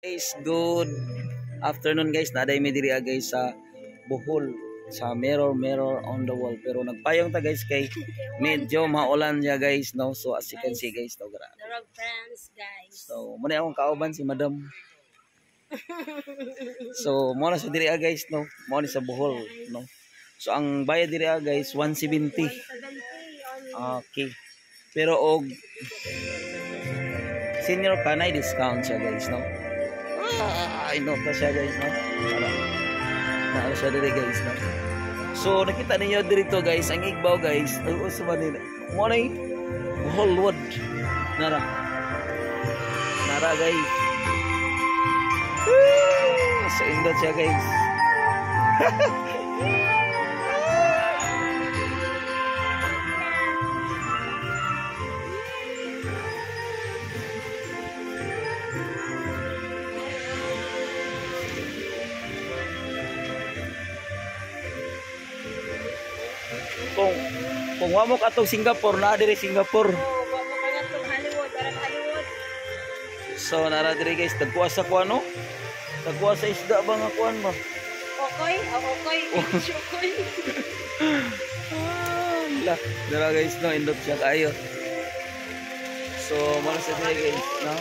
Guys, good afternoon guys. Naday mi diri guys sa Bohol sa mirror on the wall, pero nagpayong ta guys kay medyo maulan niya guys, no. So as you can see guys, no, friends guys. so muna akong kauban si Madam. So mo na sa diri guys, no. Mo ni sa Bohol, no. So ang bayad diri guys 170. Okay. Pero og senior kanay discount siya guys, no. I know ta siya guys, no. Naala siya diri guys, no. So nakita ninyo dito guys, ang igbaw guys, ang uso man nila. Mo na Boholwood. Nara guys. So indot siya guys. Kung wa mo katong Singapore, na diri Singapore. Wa mo kaya tong Hollywood, Hollywood. So nara diri guys, tagkuha sa kuan, no. Tagkuha sa isda ba nga kuan ba? Okoy, okoy, okoy. La, dara guys, no, indot siya kayo. So mo sa diri guys, no.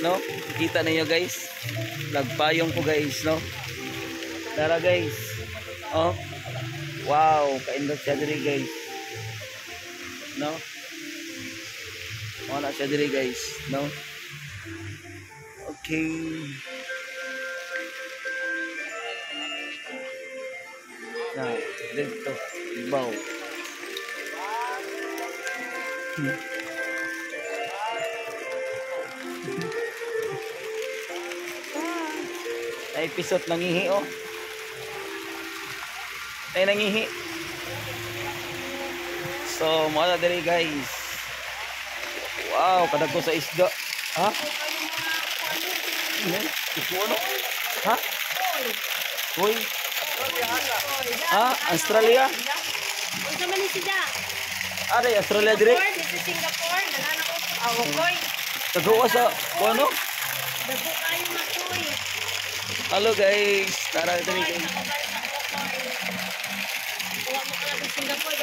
No, kita niyo guys. Nagpayong ko guys, no. Dara guys. Oh. Wow, kaindot siya diri guys. No? Wala siya diri guys, no? Okay. Na, dito, ibaw. Ay episode nangihi oh. Ay nangihi. So, mga diri guys. Wow, kadagko sa isda. Ha? Ito ano? Ha? Hoy. Ha? Australia? Unsa man ni sida? Are Australia dire? Dito Singapore, nanana ko awokoy. Kadagko sa ano? Dagko kayo na toy. Hello guys. Tara diri guys. Wa mo kala Singapore,